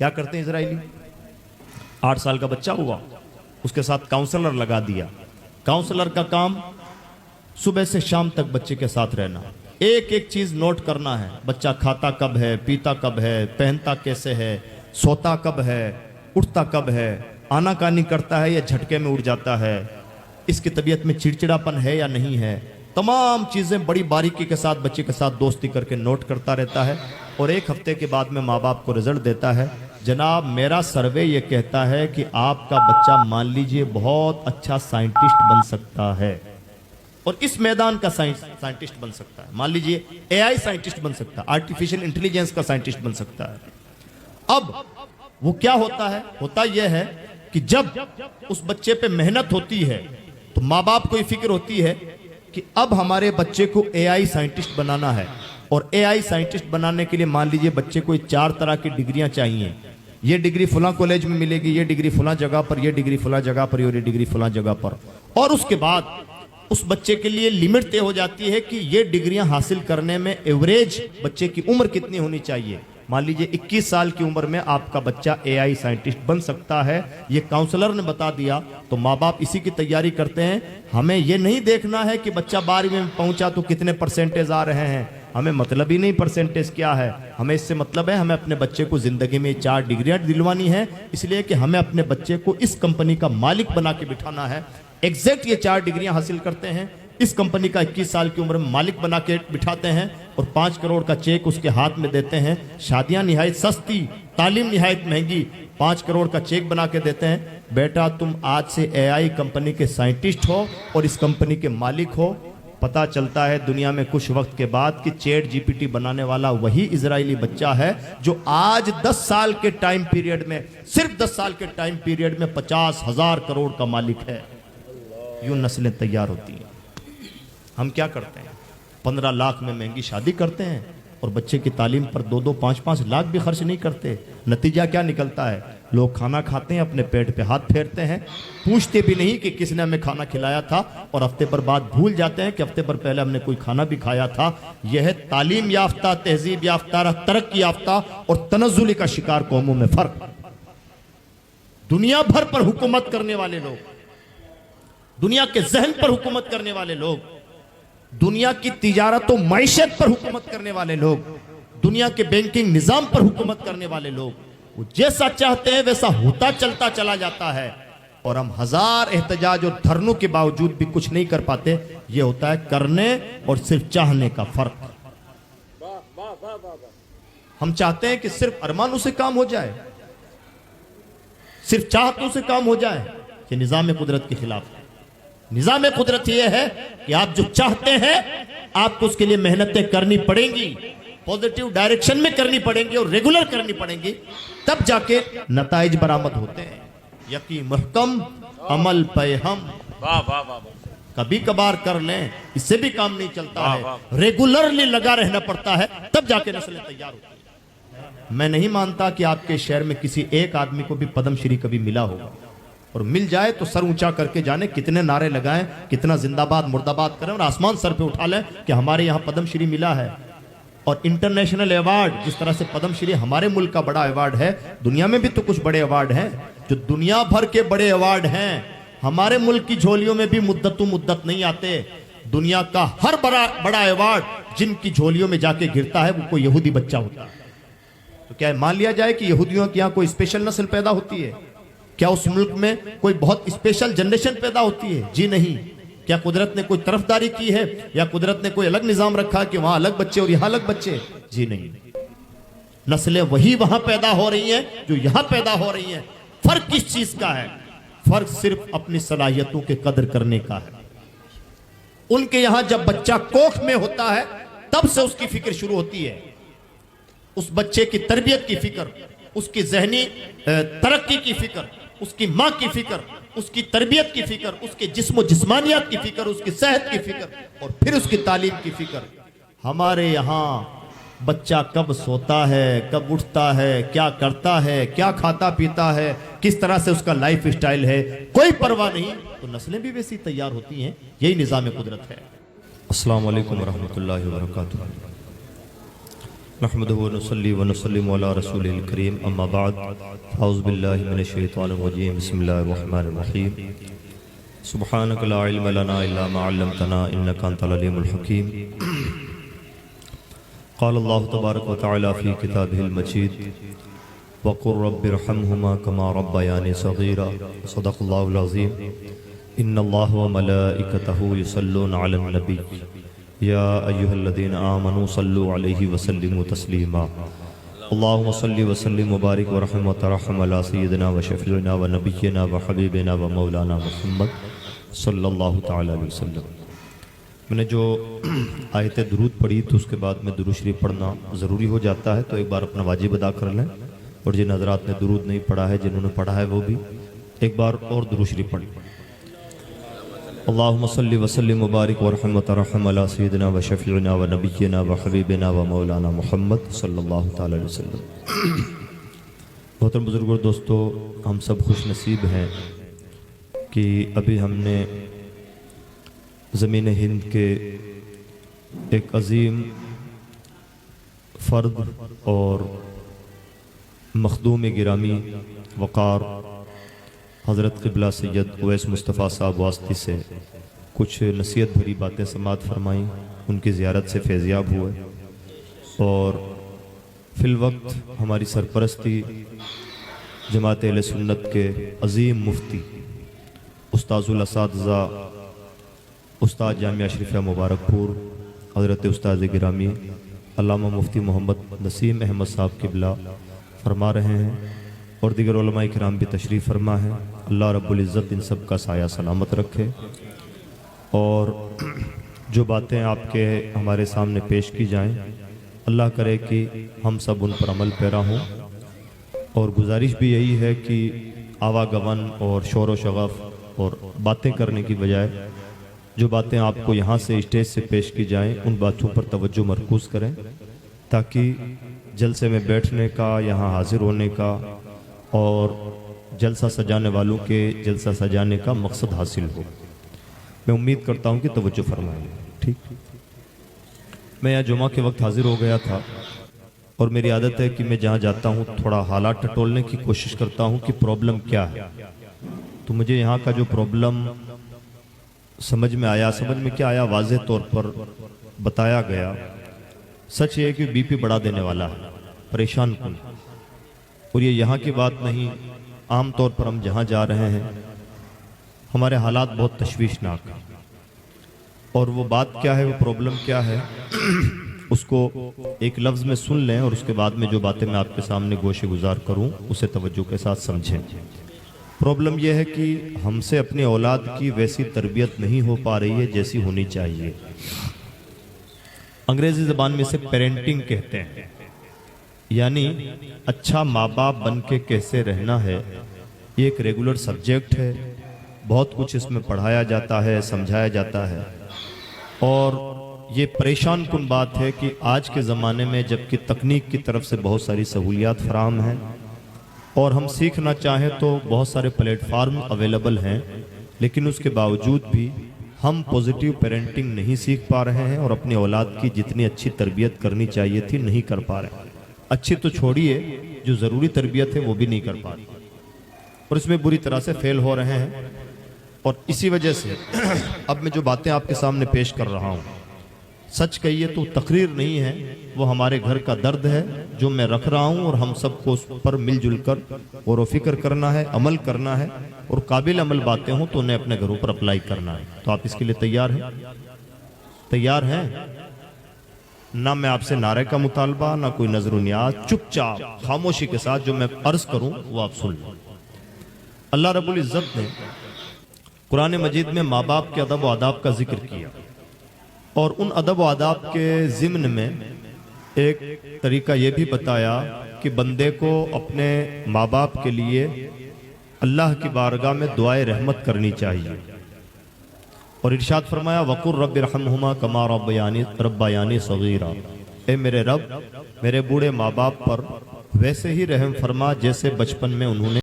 کیا کرتے ہیں اسرائیلی؟ 8 سال کا بچہ ہوا، اس کے ساتھ کاؤنسلر لگا دیا. کاؤنسلر کا کام صبح سے شام تک بچے کے ساتھ رہنا، ایک ایک چیز نوٹ کرنا ہے. بچہ کھاتا کب ہے، پیتا کب ہے، پہنتا کیسے ہے، سوتا کب ہے، اٹھتا کب ہے، آنا کانی کرتا ہے یا جھٹکے میں اٹھ جاتا ہے، اس کی طبیعت میں چڑچڑاپن ہے یا نہیں ہے. تمام چیزیں بڑی باریکی کے ساتھ بچے کے ساتھ دوستی کر کے نوٹ کرتا رہتا ہے. اور 1 ہفتے کے بعد میں ماں باپ کو رزلٹ دیتا ہے. جناب میرا سروے یہ کہتا ہے کہ آپ کا بچہ مان لیجئے بہت اچھا سائنٹسٹ بن سکتا ہے، اور اس میدان کا سائنٹسٹ بن سکتا ہے. مان لیجئے اے آئی سائنٹسٹ بن سکتا ہے، آرٹیفیشل انٹیلیجنس کا سائنٹسٹ بن سکتا ہے. اب وہ کیا ہوتا ہے؟ ہوتا یہ ہے کہ جب اس بچے پہ محنت ہوتی ہے تو ماں باپ کو یہ فکر ہوتی ہے کہ اب ہمارے بچے کو اے آئی سائنٹسٹ بنانا ہے. اور اے آئی سائنٹسٹ بنانے کے لیے مان لیجئے بچے کو 4 طرح کی ڈگریاں چاہیے. یہ ڈگری فلاں کالج میں ملے گی، یہ ڈگری فلاں جگہ پر، یہ ڈگری فلاں جگہ پر، یہ ڈگری فلاں جگہ پر. اور اس کے بعد اس بچے کے لیے لمٹ طے ہو جاتی ہے کہ یہ ڈگریاں حاصل کرنے میں ایوریج بچے کی عمر کتنی ہونی چاہیے. مان لیجئے 21 سال کی عمر میں آپ کا بچہ اے آئی سائنٹسٹ بن سکتا ہے. یہ کاؤنسلر نے بتا دیا تو ماں باپ اسی کی تیاری کرتے ہیں. ہمیں یہ نہیں دیکھنا ہے کہ بچہ 12ویں میں پہنچا تو کتنے پرسنٹیج آ رہے ہیں، ہمیں مطلب ہی نہیں پرسنٹیج کیا ہے. ہمیں اس سے مطلب ہے ہمیں اپنے بچے کو زندگی میں 4 ڈگریاں دلوانی ہیں، اس لیے کہ ہمیں اپنے بچے کو اس کمپنی کا مالک بنا کے بٹھانا ہے. ایگزیکٹ یہ 4 ڈگریاں حاصل کرتے ہیں، اس کمپنی کا 21 سال کی عمر میں مالک بنا کے بٹھاتے ہیں اور 5 کروڑ کا چیک اس کے ہاتھ میں دیتے ہیں. شادیاں نہایت سستی، تعلیم نہایت مہنگی، 5 کروڑ کا چیک بنا کے دیتے ہیں. بیٹا تم آج سے اے آئی کمپنی کے سائنٹسٹ ہو اور اس کمپنی کے مالک ہو. پتا چلتا ہے دنیا میں کچھ وقت کے بعد کہ چیٹ جی پی ٹی بنانے والا وہی اسرائیلی بچہ ہے جو آج 10 سال کے ٹائم پیریڈ میں، صرف 10 سال کے ٹائم پیریڈ میں 50,000 کروڑ کا مالک ہے. یوں نسلیں تیار ہوتی ہیں. ہم کیا کرتے ہیں؟ 15 لاکھ میں مہنگی شادی کرتے ہیں اور بچے کی تعلیم پر 2-2, 5-5 لاکھ بھی خرچ نہیں کرتے. نتیجہ کیا نکلتا ہے؟ لوگ کھانا کھاتے ہیں، اپنے پیٹ پہ ہاتھ پھیرتے ہیں، پوچھتے بھی نہیں کہ کس نے ہمیں کھانا کھلایا تھا، اور ہفتے پر بعد بھول جاتے ہیں کہ ہفتے پر پہلے ہم نے کوئی کھانا بھی کھایا تھا. یہ ہے تعلیم یافتہ، تہذیب یافتہ، ترقی یافتہ اور تنزلی کا شکار قوموں میں فرق. دنیا بھر پر حکومت کرنے والے لوگ، دنیا کے ذہن پر حکومت کرنے والے لوگ، دنیا کی تجارت و معیشت پر حکومت کرنے والے لوگ، دنیا کے بینکنگ نظام پر حکومت کرنے والے لوگ، وہ جیسا چاہتے ہیں ویسا ہوتا چلتا چلا جاتا ہے. اور ہم ہزار احتجاج اور دھرنوں کے باوجود بھی کچھ نہیں کر پاتے. یہ ہوتا ہے کرنے اور صرف چاہنے کا فرق. ہم چاہتے ہیں کہ صرف ارمانوں سے کام ہو جائے، صرف چاہتوں سے کام ہو جائے. یہ نظام قدرت کے خلاف ہے. نظام قدرت یہ ہے کہ آپ جو چاہتے ہیں آپ کو اس کے لیے محنتیں کرنی پڑیں گی، پوزیٹیو ڈائریکشن میں کرنی پڑیں گی اور ریگولر کرنی پڑیں گی، تب جا کے نتائج برآمد ہوتے ہیں. یقین محکم عمل پہ ہم کبھی کبھار کر لیں، اس سے بھی کام نہیں چلتا ہے. ریگولرلی لگا رہنا پڑتا ہے، تب جا کے نسلیں تیار ہوتی ہیں. میں نہیں مانتا کہ آپ کے شہر میں کسی ایک آدمی کو بھی پدم شری کبھی ملا ہوگا، اور مل جائے تو سر اونچا کر کے جانے، کتنے نعرے لگائیں، کتنا زندہ باد مرد آباد کریں اور آسمان سر پہ اٹھا لیں کہ ہمارے یہاں پدم شری ملا ہے. اور انٹرنیشنل ایوارڈ، جس طرح سے پدم شری ہمارے ملک کا بڑا ایوارڈ ہے، دنیا میں بھی تو کچھ بڑے ایوارڈ ہیں جو دنیا بھر کے بڑے ایوارڈ ہیں. ہمارے ملک کی جھولیوں میں بھی مدت نہیں آتے. دنیا کا ہر بڑا ایوارڈ جن کی جھولیوں میں جا کے گرتا ہے وہ کوئی یہودی بچہ ہوتا ہے. تو کیا مان لیا جائے کہ یہودیوں کے یہاں کوئی اسپیشل نسل پیدا ہوتی ہے؟ کیا اس ملک میں کوئی بہت اسپیشل جنریشن پیدا ہوتی ہے؟ جی نہیں. کیا قدرت نے کوئی طرفداری کی ہے یا قدرت نے کوئی الگ نظام رکھا کہ وہاں الگ بچے اور یہاں الگ بچے؟ جی نہیں. نسلیں وہی وہاں پیدا ہو رہی ہیں جو یہاں پیدا ہو رہی ہیں. فرق کس چیز کا ہے؟ فرق صرف اپنی صلاحیتوں کے قدر کرنے کا ہے. ان کے یہاں جب بچہ کوکھ میں ہوتا ہے تب سے اس کی فکر شروع ہوتی ہے. اس بچے کی تربیت کی فکر، اس کی ذہنی ترقی کی فکر، اس کی ماں کی فکر، اس کی تربیت کی فکر، اس کے جسم و جسمانیات کی فکر، اس کی صحت کی فکر اور پھر اس کی تعلیم کی فکر. ہمارے یہاں بچہ کب سوتا ہے، کب اٹھتا ہے، کیا کرتا ہے، کیا کھاتا پیتا ہے، کس طرح سے اس کا لائف سٹائل ہے، کوئی پرواہ نہیں. تو نسلیں بھی ویسی تیار ہوتی ہیں. یہی نظام قدرت ہے. السلام علیکم ورحمۃ اللہ وبرکاتہ. نحمده ونصلي ونسلم على رسوله الكريم اما بعد اعوذ باللہ من الشیطان الرجیم بسم اللہ الرحمن الرحیم سبحانک لا علم لنا الا ما علمتنا انک انت العلیم الحکیم قال اللہ تبارک وتعالی فی کتابہ المجید وقل رب ارحمہما کما ربیانی صغیرا صدق اللہ العظیم ان اللہ وملائکتہ یصلون علی النبی یا ایہا الذین آمنوا صلوا علیہ وسلموا تسلیما اللہم صلی وسلم وبارک ورحم وترحم علی سیدنا وشفیعنا ونبینا وحبیبنا ومولانا محمد صلی اللہ تعالی علیہ وسلم۔ میں نے جو آیت درود پڑھی تو اس کے بعد میں درود شریف پڑھنا ضروری ہو جاتا ہے، تو ایک بار اپنا واجب ادا کر لیں، اور جن حضرات نے درود نہیں پڑھا ہے، جنہوں نے پڑھا ہے وہ بھی ایک بار اور درود شریف پڑھیں۔ اللہم صلی وسلم وبارک ورحم وترحم علی سیدنا وشفیعنا ونبینا وحبیبنا ومولانا محمد صلی اللہ تعالی علیہ وسلم۔ محترم بزرگوں اور دوستو، ہم سب خوش نصیب ہیں کہ ابھی ہم نے زمین ہند کے ایک عظیم فرد اور مخدوم گرامی وقار حضرت قبلہ سید اویس مصطفیٰ صاحب واسطی سے کچھ نصیحت بھری باتیں سماعت فرمائیں، ان کی زیارت سے فیضیاب ہوئے، اور فی الوقت ہماری سرپرستی جماعت اہل سنت کے عظیم مفتی استاذ الاساتذہ استاد جامعہ شریفیہ مبارک پور حضرت استاد گرامی علامہ مفتی محمد نسیم احمد صاحب قبلہ فرما رہے ہیں، اور دیگر علماء کرام بھی تشریف فرما ہے۔ اللہ رب العزت ان سب کا سایہ سلامت رکھے، اور جو باتیں آپ کے ہمارے سامنے پیش کی جائیں اللہ کرے کہ ہم سب ان پر عمل پیرا ہوں، اور گزارش بھی یہی ہے کہ آواگون اور شور و شغف اور باتیں کرنے کی بجائے جو باتیں آپ کو یہاں سے اسٹیج سے پیش کی جائیں ان باتوں پر توجہ مرکوز کریں، تاکہ جلسے میں بیٹھنے کا، یہاں حاضر ہونے کا اور جلسہ سجانے والوں کے جلسہ سجانے کا مقصد حاصل ہو۔ میں امید کرتا ہوں کہ توجہ فرمائیں گے، ٹھیک؟ میں یہاں جمعہ کے وقت حاضر ہو گیا تھا، اور میری عادت ہے کہ میں جہاں جاتا ہوں تھوڑا حالات ٹٹولنے کی کوشش کرتا ہوں کہ پرابلم کیا ہے۔ تو مجھے یہاں کا جو پرابلم سمجھ میں کیا آیا، واضح طور پر بتایا گیا۔ سچ یہ ہے کہ بی پی بڑھا دینے والا ہے، پریشان کن، اور یہ یہاں کی بات نہیں، عام طور پر ہم جہاں جا رہے ہیں ہمارے حالات بہت تشویشناک ہیں، اور وہ بات کیا ہے، وہ پرابلم کیا ہے، اس کو ایک لفظ میں سن لیں، اور اس کے بعد میں جو باتیں میں آپ کے سامنے گوشے گزار کروں اسے توجہ کے ساتھ سمجھیں۔ پرابلم یہ ہے کہ ہم سے اپنی اولاد کی ویسی تربیت نہیں ہو پا رہی ہے جیسی ہونی چاہیے۔ انگریزی زبان میں اسے پیرنٹنگ کہتے ہیں، یعنی اچھا ماں باپ بن کے کیسے رہنا ہے۔ یہ ایک ریگولر سبجیکٹ ہے، بہت کچھ اس میں پڑھایا جاتا ہے، سمجھایا جاتا ہے، اور یہ پریشان کن بات ہے کہ آج کے زمانے میں جبکہ تکنیک کی طرف سے بہت ساری سہولیات فراہم ہیں اور ہم سیکھنا چاہیں تو بہت سارے پلیٹ فارم اویلیبل ہیں، لیکن اس کے باوجود بھی ہم پوزیٹیو پیرنٹنگ نہیں سیکھ پا رہے ہیں، اور اپنی اولاد کی جتنی اچھی تربیت کرنی چاہیے تھی نہیں کر پا رہے ہیں۔ اچھی تو چھوڑیے، جو ضروری تربیت ہے وہ بھی نہیں کر پا رہے، اور اس میں بری طرح سے فیل ہو رہے ہیں۔ اور اسی وجہ سے اب میں جو باتیں آپ کے سامنے پیش کر رہا ہوں، سچ کہیے تو تقریر نہیں ہے، وہ ہمارے گھر کا درد ہے جو میں رکھ رہا ہوں، اور ہم سب کو اس پر مل جل کر غور و فکر کرنا ہے، عمل کرنا ہے، اور قابل عمل باتیں ہوں تو انہیں اپنے گھروں پر اپلائی کرنا ہے۔ تو آپ اس کے لیے تیار ہیں؟ تیار ہیں؟ نہ میں آپ سے نعرے کا مطالبہ، نہ کوئی نظر و نیاز، چپ چاپ خاموشی کے ساتھ جو میں عرض کروں وہ آپ سن لیں۔ اللہ رب العزت نے قرآن مجید میں ماں باپ کے ادب و آداب کا ذکر کیا، اور ان ادب و آداب کے ضمن میں ایک طریقہ یہ بھی بتایا کہ بندے کو اپنے ماں باپ کے لیے اللہ کی بارگاہ میں دعائے رحمت کرنی چاہیے، اور ارشاد فرمایا وَقُلْ رَبِّ ارْحَمْهُمَا كَمَا رَبَّيَانِي صَغِيرًا، اے میرے رب میرے بوڑھے ماں باپ پر ویسے ہی رحم فرما جیسے بچپن میں انہوں نے